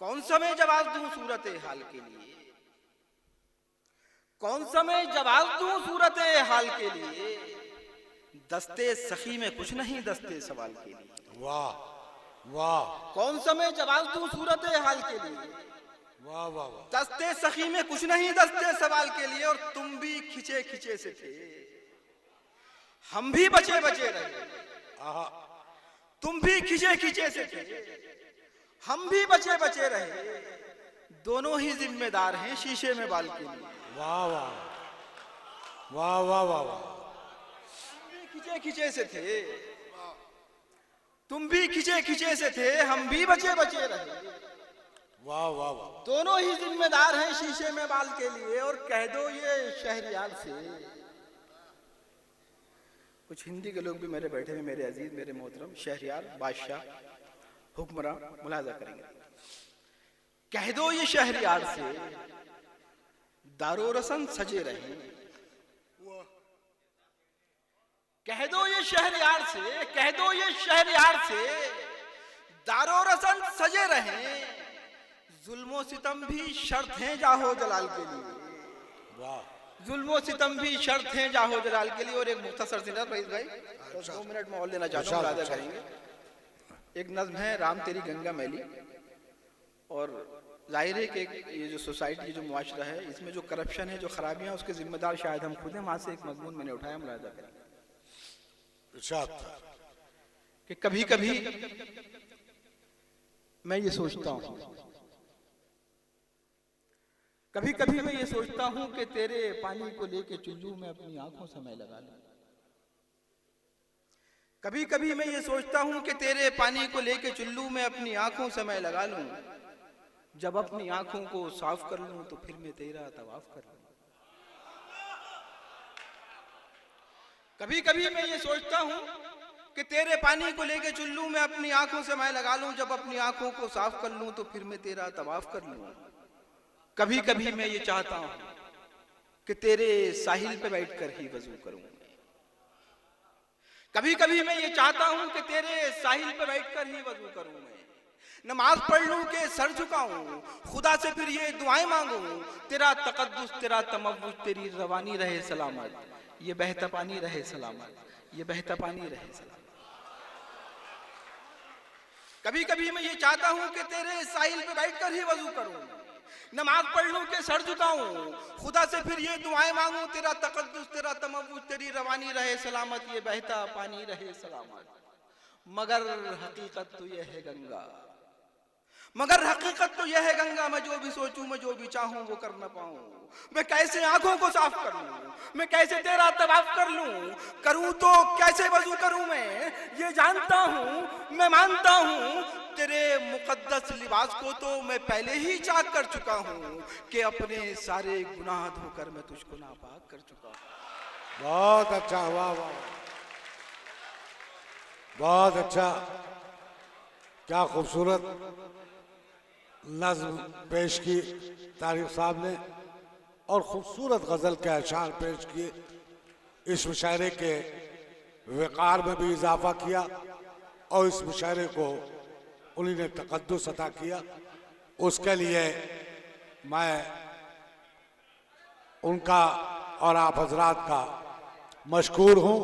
कौन सा मैं जवाब दूं सूरत हाल के लिए, कौन सा मैं जवाब दूं सूरत हाल के लिए, दस्ते सखी में कुछ नहीं दस्ते सवाल के लिए। वाह वाह कौन सा मैं जवाब दूं सूरत हाल के लिए, वाह वाह वाह। दस्ते सखी में कुछ नहीं दस्ते सवाल के लिए। और तुम भी खिंचे खिंचे से थे, हम भी बचे बचे रहे। आहा, तुम भी खिंचे खिंचे से थे, हम भी बचे बचे रहे। दोनों ही जिम्मेदार हैं शीशे में बाल के लिए। वाह वाह वाह वाह वाह वाह। तुम भी खिंचे खिंचे से थे, तुम भी खिंचे खिंचे से थे, हम भी बचे बचे रहे। वाह वाह वाह। दोनों ही जिम्मेदार हैं शीशे में बाल के लिए। और कह दो ये शहरियार से, कुछ हिंदी के लोग भी मेरे बैठे हैं, मेरे अजीज मेरे मोहतरम, शहरियार, बादशाह, हुक्मरान मुलाजा करेंगे। कह दो ये शहरियार से, दारो रसन सजे रहे। कह दो ये शहरियार से, कह दो ये शहरियार से, दारो रसन सजे रहे। जुल्मो सितम भी शर्त हैं जाहो जलाल के लिए। वाह। जुल्मो सितम भी शर्त हैं जाहो जलाल के लिए। और एक मुख्तसर सी नज़्म रईस भाई, बस 2 मिनट में और लेना चाहता हूँ, मुलाजा करेंगे। एक नज़्म है राम तेरी गंगा मैली। और जाहिर है कि ये जो सोसाइटी, जो मुआशरा है, इसमें जो करप्शन है, जो खराबियां हैं, उसके जिम्मेदार शायद हम खुद हैं। वहां से एक मजमून मैंने उठाया, मुलाजा करेंगे। कि कभी कभी मैं ये सोचता हूं, कभी कभी मैं ये सोचता हूं कि तेरे पानी को लेके चुल्लू में अपनी आंखों से मैं लगा लूं। कभी कभी मैं ये सोचता हूं कि तेरे पानी को लेके चुल्लू में अपनी आंखों से मैं लगा लूं। जब अपनी आंखों को साफ कर लूं तो फिर मैं तेरा तवाफ कर लूं। कभी कभी मैं ये सोचता हूं कि तेरे पानी को लेके चुल्लू में अपनी आंखों से मैं लगा लूं। जब अपनी आंखों को साफ कर लूं तो फिर मैं तेरा तवाफ कर लूं। कभी कभी मैं ये चाहता हूं कि तेरे साहिल पे बैठकर ही वजू करूं। कभी कभी मैं ये चाहता हूं कि तेरे साहिल पे बैठकर ही वजू करूं। मैं नमाज पढ़ लूं के सर झुकाऊं, खुदा से फिर ये दुआएं मांगूं। तेरा तकद्दुस, तेरा तमव्वुज, तेरी रवानी रहे सलामत। ये बहता पानी रहे सलामत, ये बहता पानी रहे सलामत। कभी कभी मैं ये चाहता हूं कि तेरे साहिल पे बैठकर ही वजू करूं, नमाज पढ़ लूं के सर झुकाऊं, खुदा से फिर ये दुआएं मांगूं। तेरा तकद्दुस, तेरा तमव्वुज, तेरी रवानी रहे सलामत, ये बहता पानी रहे सलामत। मगर हकीकत तो यह है गंगा, मगर हकीकत तो यह है गंगा, मैं जो भी सोचूं, मैं जो भी चाहूं वो कर न पाऊं। मैं कैसे आंखों को साफ कर लूं, मैं कैसे तेरा तवाफ कर लूं, करूं तो कैसे वजू करूं। मैं ये जानता हूं, मैं मानता हूं, तेरे मुकद्दस लिबास को तो मैं पहले ही चाक कर चुका हूं कि अपने सारे गुनाह धोकर मैं तुझको नापाक कर चुका हूं। बहुत अच्छा, वाह वाह, बहुत अच्छा। क्या खूबसूरत नज़्म पेश की तारिक साहब ने, और खूबसूरत गज़ल के अशार पेश किए। इस मुशायरे के वक़ार में भी इजाफा किया और इस मुशायरे को उन्हीं ने तक़द्दुस अता किया। उसके लिए मैं उनका और आप हजरात का मशकूर हूँ।